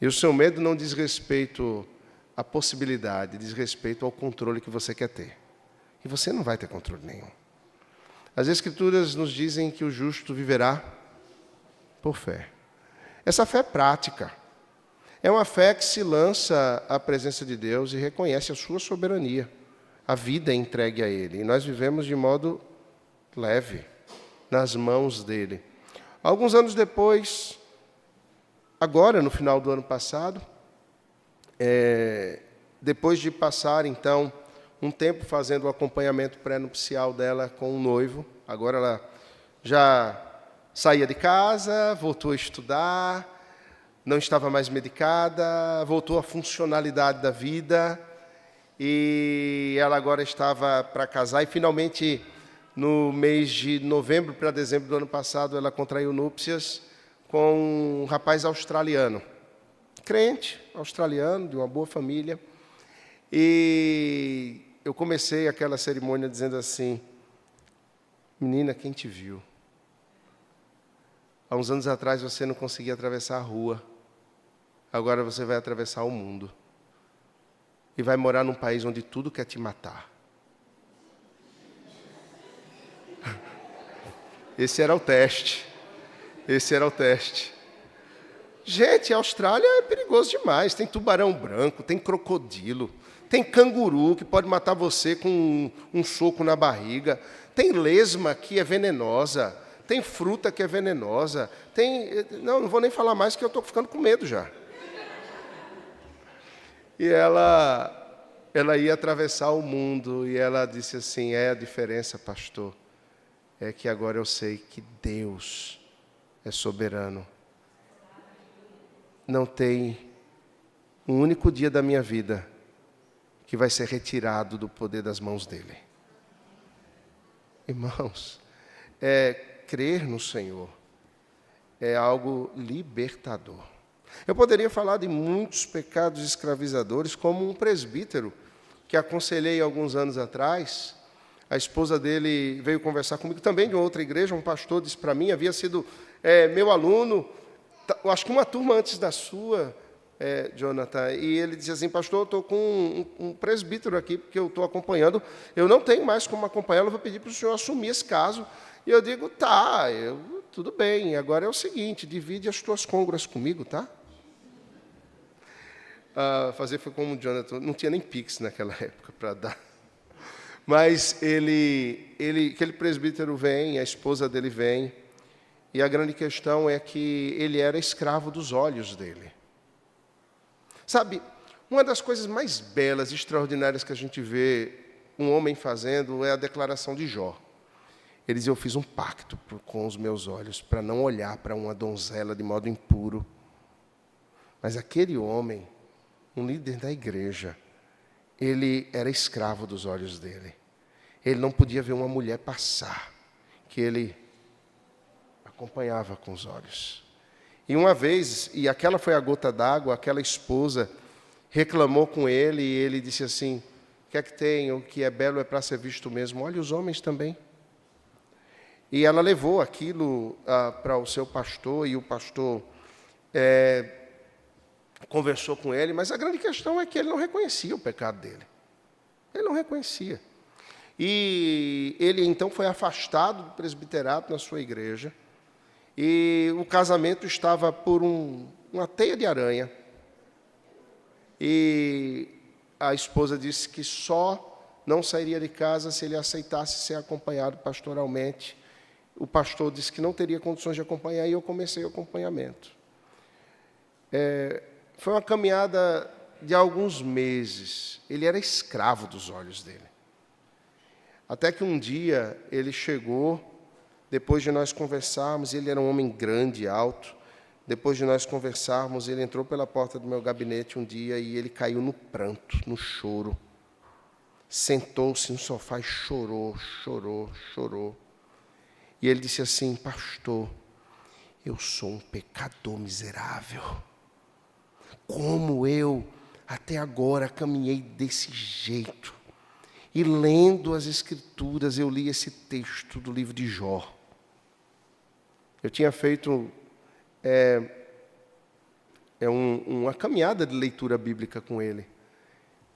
E o seu medo não diz respeito à possibilidade, diz respeito ao controle que você quer ter. E você não vai ter controle nenhum. As Escrituras nos dizem que o justo viverá por fé. Essa fé é prática. É uma fé que se lança à presença de Deus e reconhece a sua soberania. A vida é entregue a Ele. E nós vivemos de modo leve, nas mãos dele. Alguns anos depois, agora no final do ano passado, depois de passar então um tempo fazendo o acompanhamento pré-nupcial dela com o noivo, agora ela já saía de casa, voltou a estudar, não estava mais medicada, voltou à funcionalidade da vida, e ela agora estava para casar e finalmente no mês de novembro para dezembro do ano passado, ela contraiu núpcias com um rapaz australiano. Crente, australiano, de uma boa família. E eu comecei aquela cerimônia dizendo assim, menina, quem te viu? Há uns anos atrás você não conseguia atravessar a rua. Agora você vai atravessar o mundo. E vai morar num país onde tudo quer te matar. Esse era o teste. Esse era o teste. Gente, a Austrália é perigoso demais. Tem tubarão branco, tem crocodilo, tem canguru que pode matar você com um soco na barriga, tem lesma que é venenosa, tem fruta que é venenosa, não vou nem falar mais que eu estou ficando com medo já. E ela ia atravessar o mundo e ela disse assim, a diferença, pastor, é que agora eu sei que Deus é soberano. Não tem um único dia da minha vida que vai ser retirado do poder das mãos dele. Irmãos, crer no Senhor é algo libertador. Eu poderia falar de muitos pecados escravizadores, como um presbítero que aconselhei alguns anos atrás. A esposa dele veio conversar comigo, também de outra igreja, um pastor disse para mim, havia sido meu aluno, acho que uma turma antes da sua, Jonathan, e ele disse assim, pastor, eu estou com um presbítero aqui, porque eu estou acompanhando, eu não tenho mais como acompanhá-lo, eu vou pedir para o senhor assumir esse caso. E eu digo, tá, tudo bem, agora é o seguinte, divide as tuas côngoras comigo, tá? Fazer foi como o Jonathan, não tinha nem Pix naquela época para dar. Mas aquele presbítero vem, a esposa dele vem, e a grande questão é que ele era escravo dos olhos dele. Sabe, uma das coisas mais belas e extraordinárias que a gente vê um homem fazendo é a declaração de Jó. Ele diz: eu fiz um pacto com os meus olhos para não olhar para uma donzela de modo impuro. Mas aquele homem, um líder da igreja, ele era escravo dos olhos dele. Ele não podia ver uma mulher passar, que ele acompanhava com os olhos. E uma vez, e aquela foi a gota d'água, aquela esposa reclamou com ele, e ele disse assim: o que é que tem? O que é belo é para ser visto mesmo. Olha, os homens também. E ela levou aquilo para o seu pastor, e o pastor conversou com ele, mas a grande questão é que ele não reconhecia o pecado dele. Ele não reconhecia. E ele, então, foi afastado do presbiterato na sua igreja, e o casamento estava por uma teia de aranha. E a esposa disse que só não sairia de casa se ele aceitasse ser acompanhado pastoralmente. O pastor disse que não teria condições de acompanhar, e eu comecei o acompanhamento. Foi uma caminhada de alguns meses. Ele era escravo dos olhos dele. Até que um dia ele chegou, depois de nós conversarmos, ele era um homem grande, alto. Depois de nós conversarmos, ele entrou pela porta do meu gabinete um dia e ele caiu no pranto, no choro. Sentou-se no sofá e chorou, chorou, chorou. E ele disse assim: pastor, eu sou um pecador miserável. Como eu, até agora, caminhei desse jeito. E lendo as Escrituras, eu li esse texto do livro de Jó. Eu tinha feito uma caminhada de leitura bíblica com ele.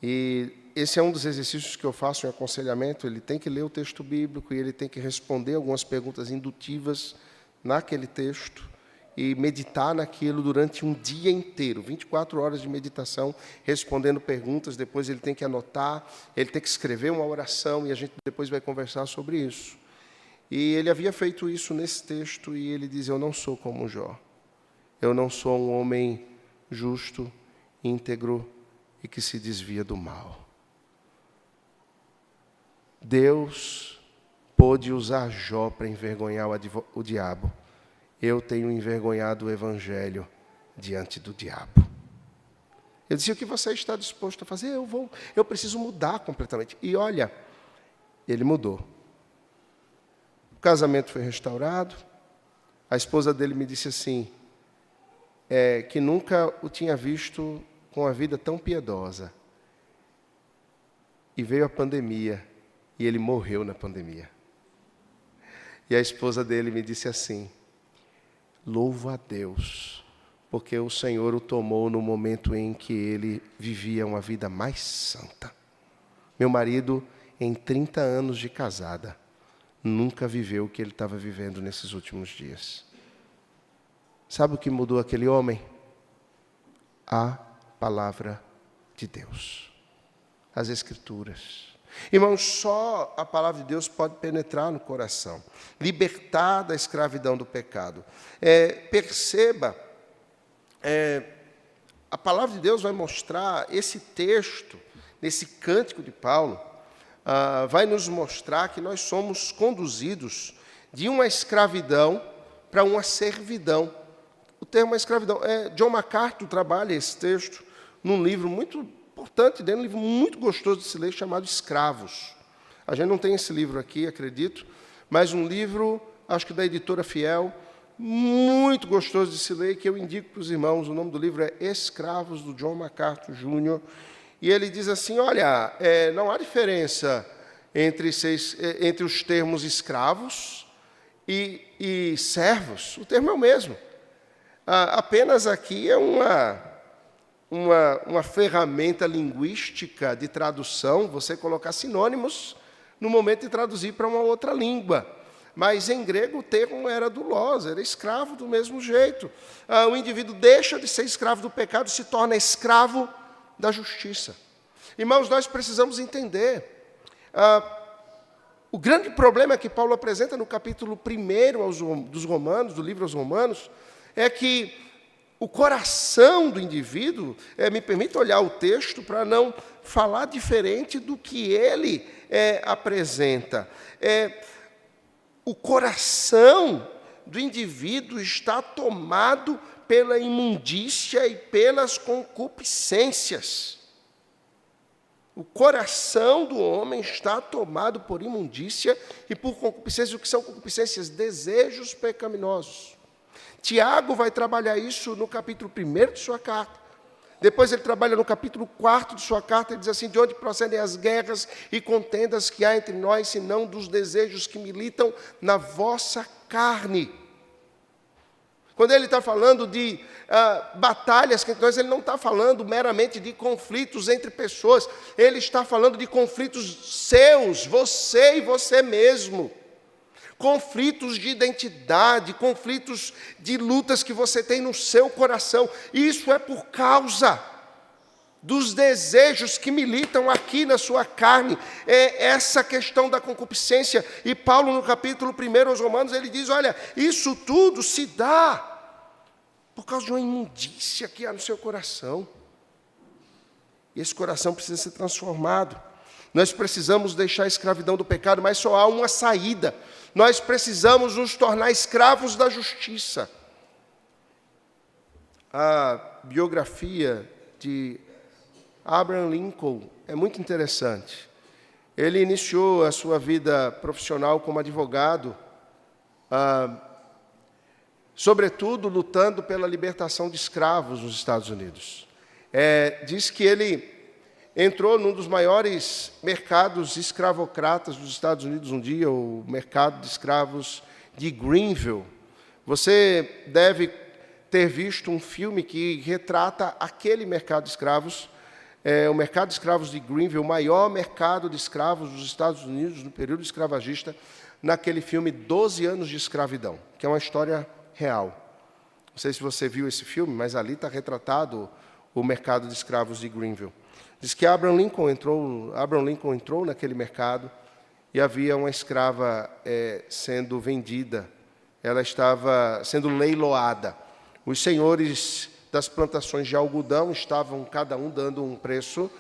E esse é um dos exercícios que eu faço em aconselhamento. Ele tem que ler o texto bíblico e ele tem que responder algumas perguntas indutivas naquele texto e meditar naquilo durante um dia inteiro, 24 horas de meditação, respondendo perguntas. Depois ele tem que anotar, ele tem que escrever uma oração, e a gente depois vai conversar sobre isso. E ele havia feito isso nesse texto, e ele diz: eu não sou como Jó. Eu não sou um homem justo, íntegro e que se desvia do mal. Deus pôde usar Jó para envergonhar o diabo. Eu tenho envergonhado o Evangelho diante do diabo. Eu disse: o que você está disposto a fazer? Eu preciso mudar completamente. E olha, ele mudou. O casamento foi restaurado. A esposa dele me disse assim, que nunca o tinha visto com a vida tão piedosa. E veio a pandemia, e ele morreu na pandemia. E a esposa dele me disse assim: louvo a Deus, porque o Senhor o tomou no momento em que ele vivia uma vida mais santa. Meu marido, em 30 anos de casada, nunca viveu o que ele estava vivendo nesses últimos dias. Sabe o que mudou aquele homem? A palavra de Deus, as Escrituras. Irmãos, só a palavra de Deus pode penetrar no coração, libertar da escravidão do pecado. Perceba, a palavra de Deus vai mostrar, esse texto, nesse cântico de Paulo, vai nos mostrar que nós somos conduzidos de uma escravidão para uma servidão. O termo é escravidão. John MacArthur trabalha esse texto num livro muito importante, um livro muito gostoso de se ler, chamado Escravos. A gente não tem esse livro aqui, acredito, mas um livro, acho que da editora Fiel, muito gostoso de se ler, que eu indico para os irmãos. O nome do livro é Escravos, do John MacArthur Jr., e ele diz assim: olha, não há diferença entre os termos escravos e servos. O termo é o mesmo. Apenas aqui é uma ferramenta linguística de tradução, você colocar sinônimos no momento de traduzir para uma outra língua. Mas em grego o termo era doulos, era escravo do mesmo jeito. O indivíduo deixa de ser escravo do pecado e se torna escravo da justiça. Irmãos, nós precisamos entender. O grande problema que Paulo apresenta no capítulo 1 dos Romanos, do livro aos Romanos, é que o coração do indivíduo, me permita olhar o texto para não falar diferente do que ele apresenta. O coração do indivíduo está tomado pela imundícia e pelas concupiscências. O coração do homem está tomado por imundícia e por concupiscências. O que são concupiscências? Desejos pecaminosos. Tiago vai trabalhar isso no capítulo 1 de sua carta. Depois ele trabalha no capítulo 4 de sua carta, ele diz assim: de onde procedem as guerras e contendas que há entre nós, senão dos desejos que militam na vossa carne. Quando ele está falando de batalhas que entre nós, ele não está falando meramente de conflitos entre pessoas, ele está falando de conflitos seus, você e você mesmo. Conflitos de identidade, conflitos de lutas que você tem no seu coração. Isso é por causa dos desejos que militam aqui na sua carne. É essa questão da concupiscência. E Paulo, no capítulo 1 aos Romanos, ele diz: olha, isso tudo se dá por causa de uma imundícia que há no seu coração. E esse coração precisa ser transformado. Nós precisamos deixar a escravidão do pecado, mas só há uma saída. Nós precisamos nos tornar escravos da justiça. A biografia de Abraham Lincoln é muito interessante. Ele iniciou a sua vida profissional como advogado, sobretudo lutando pela libertação de escravos nos Estados Unidos. Diz que ele entrou num dos maiores mercados escravocratas dos Estados Unidos um dia, o mercado de escravos de Greenville. Você deve ter visto um filme que retrata aquele mercado de escravos. O mercado de escravos de Greenville, o maior mercado de escravos dos Estados Unidos no período escravagista, naquele filme 12 anos de escravidão, que é uma história real. Não sei se você viu esse filme, mas ali está retratado o mercado de escravos de Greenville. Diz que Abraham Lincoln entrou naquele mercado e havia uma escrava sendo vendida. Ela estava sendo leiloada. Os senhores das plantações de algodão estavam cada um dando um preço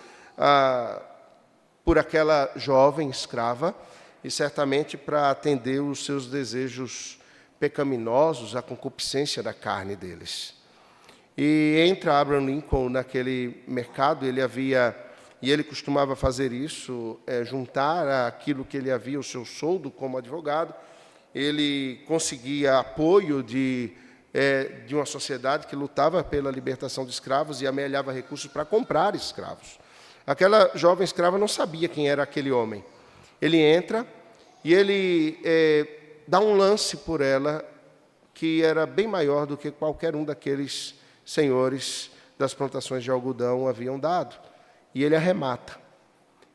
por aquela jovem escrava, e certamente para atender os seus desejos pecaminosos, a concupiscência da carne deles. E entra Abraham Lincoln naquele mercado, ele costumava fazer isso, juntar aquilo que ele havia, o seu soldo como advogado. Ele conseguia apoio de uma sociedade que lutava pela libertação de escravos e amealhava recursos para comprar escravos. Aquela jovem escrava não sabia quem era aquele homem. Ele entra e ele dá um lance por ela que era bem maior do que qualquer um daqueles senhores das plantações de algodão haviam dado. E ele arremata.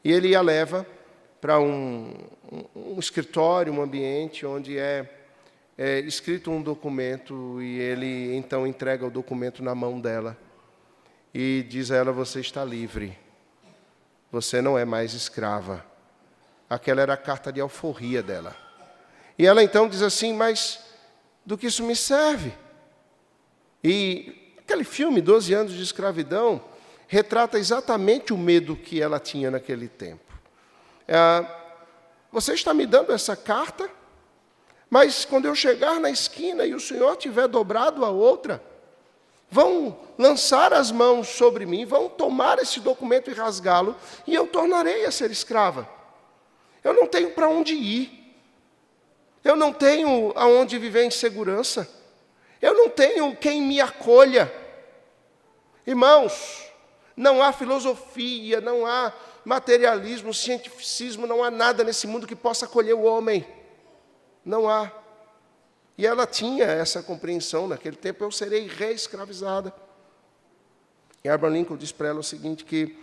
E ele a leva para um escritório, um ambiente onde é escrito um documento, e ele então entrega o documento na mão dela e diz a ela: você está livre, você não é mais escrava. Aquela era a carta de alforria dela. E ela então diz assim: mas do que isso me serve? E aquele filme, 12 anos de escravidão, retrata exatamente o medo que ela tinha naquele tempo. Você está me dando essa carta, mas quando eu chegar na esquina e o Senhor tiver dobrado a outra, vão lançar as mãos sobre mim, vão tomar esse documento e rasgá-lo, e eu tornarei a ser escrava. Eu não tenho para onde ir. Eu não tenho aonde viver em segurança. Eu não tenho quem me acolha. Irmãos, não há filosofia, não há materialismo, cientificismo, não há nada nesse mundo que possa acolher o homem. Não há. E ela tinha essa compreensão naquele tempo: eu serei reescravizada. E Abraham Lincoln diz para ela o seguinte, que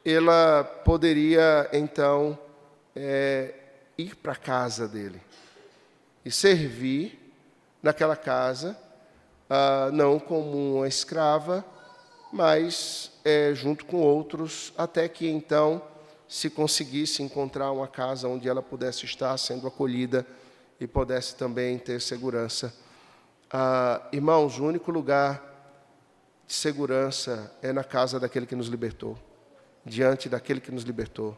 ela poderia, então, ir para a casa dele e servir naquela casa, não como uma escrava, mas junto com outros, até que, então, se conseguisse encontrar uma casa onde ela pudesse estar sendo acolhida e pudesse também ter segurança. Irmãos, o único lugar de segurança é na casa daquele que nos libertou, diante daquele que nos libertou.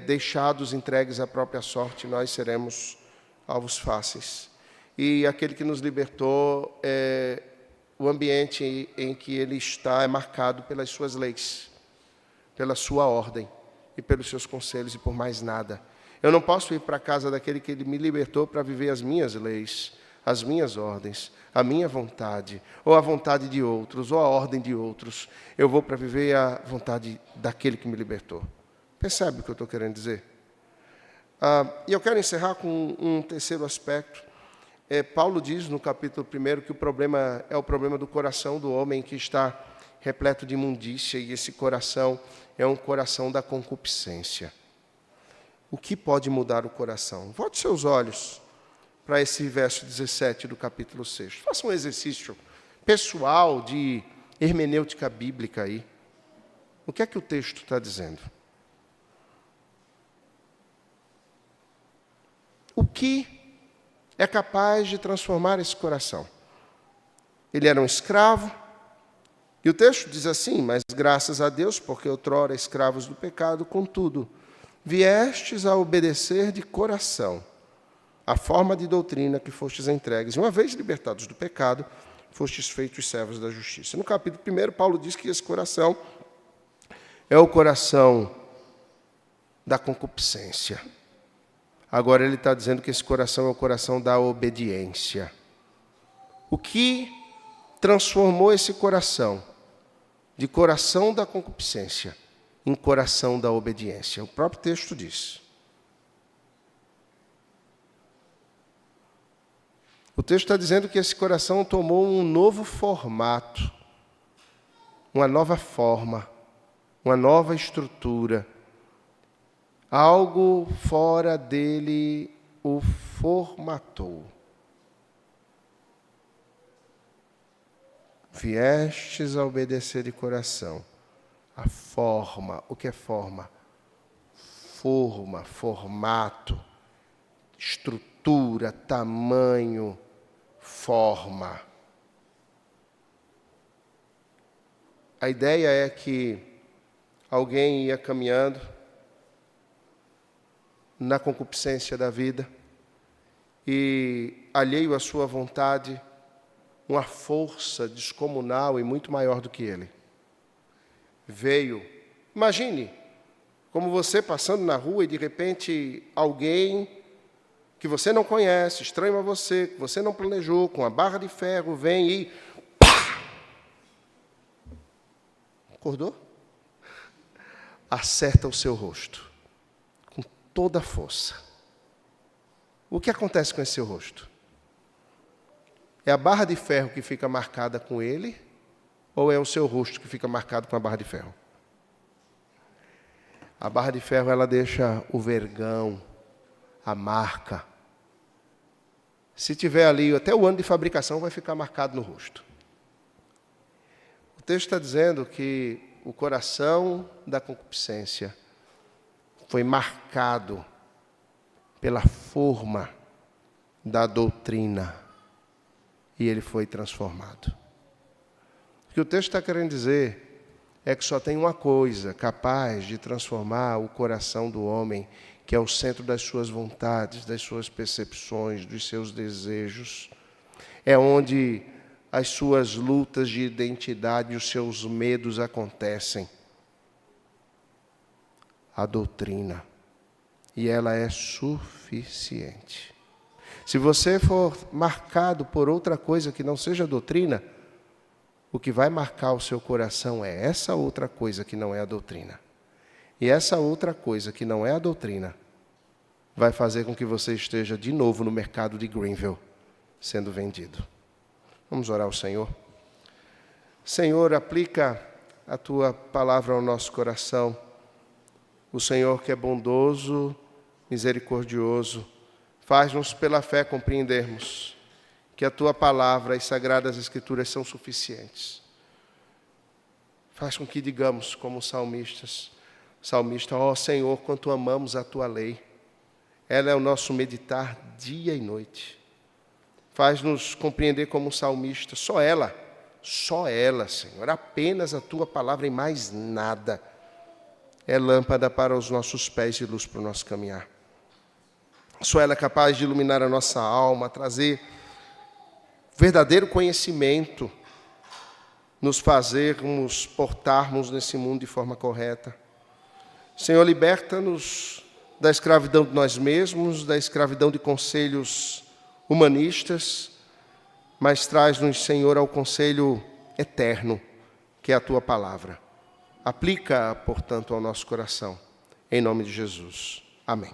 Deixados, entregues à própria sorte, nós seremos alvos fáceis. E aquele que nos libertou, o ambiente em que ele está é marcado pelas suas leis, pela sua ordem e pelos seus conselhos e por mais nada. Eu não posso ir para a casa daquele que ele me libertou para viver as minhas leis, as minhas ordens, a minha vontade, ou a vontade de outros, ou a ordem de outros. Eu vou para viver a vontade daquele que me libertou. Percebe o que eu estou querendo dizer? E eu quero encerrar com um terceiro aspecto. Paulo diz no capítulo 1 que o problema é o problema do coração do homem que está repleto de imundícia, e esse coração é um coração da concupiscência. O que pode mudar o coração? Volte seus olhos para esse verso 17 do capítulo 6. Faça um exercício pessoal de hermenêutica bíblica aí. O que é que o texto está dizendo? O que é capaz de transformar esse coração? Ele era um escravo, e o texto diz assim: mas graças a Deus, porque outrora escravos do pecado, contudo, viestes a obedecer de coração a forma de doutrina que fostes entregues, e uma vez libertados do pecado, fostes feitos servos da justiça. No capítulo 1, Paulo diz que esse coração é o coração da concupiscência. Agora ele está dizendo que esse coração é o coração da obediência. O que transformou esse coração de coração da concupiscência em coração da obediência? O próprio texto diz. O texto está dizendo que esse coração tomou um novo formato, uma nova forma, uma nova estrutura. Algo fora dele o formatou. Viestes a obedecer de coração. A forma. O que é forma? Forma, formato, estrutura, tamanho, forma. A ideia é que alguém ia caminhando na concupiscência da vida e, alheio à sua vontade, uma força descomunal e muito maior do que ele veio. Imagine como você passando na rua e de repente alguém que você não conhece, estranho a você, que você não planejou, com a barra de ferro, vem e pá! Acordou? Acerta o seu rosto com toda a força. O que acontece com esse seu rosto? É a barra de ferro que fica marcada com ele, ou é o seu rosto que fica marcado com a barra de ferro? A barra de ferro, ela deixa o vergão, a marca. Se tiver ali, até o ano de fabricação vai ficar marcado no rosto. O texto está dizendo que o coração da concupiscência foi marcado pela forma da doutrina e ele foi transformado. O que o texto está querendo dizer é que só tem uma coisa capaz de transformar o coração do homem, que é o centro das suas vontades, das suas percepções, dos seus desejos. É onde as suas lutas de identidade e os seus medos acontecem. A doutrina. E ela é suficiente. Se você for marcado por outra coisa que não seja doutrina, o que vai marcar o seu coração é essa outra coisa que não é a doutrina. E essa outra coisa que não é a doutrina vai fazer com que você esteja de novo no mercado de Greenville, sendo vendido. Vamos orar ao Senhor. Senhor, aplica a Tua palavra ao nosso coração. O Senhor que é bondoso, misericordioso, faz-nos pela fé compreendermos que a Tua palavra e as Sagradas Escrituras são suficientes. Faz com que digamos, como salmistas, Salmista, ó Senhor, quanto amamos a tua lei. Ela é o nosso meditar dia e noite. Faz-nos compreender como salmista, só ela, Senhor, apenas a tua palavra e mais nada. É lâmpada para os nossos pés e luz para o nosso caminhar. Só ela é capaz de iluminar a nossa alma, trazer verdadeiro conhecimento, nos fazermos portarmos nesse mundo de forma correta. Senhor, liberta-nos da escravidão de nós mesmos, da escravidão de conselhos humanistas, mas traz-nos, Senhor, ao conselho eterno, que é a tua palavra. Aplica, portanto, ao nosso coração. Em nome de Jesus. Amém.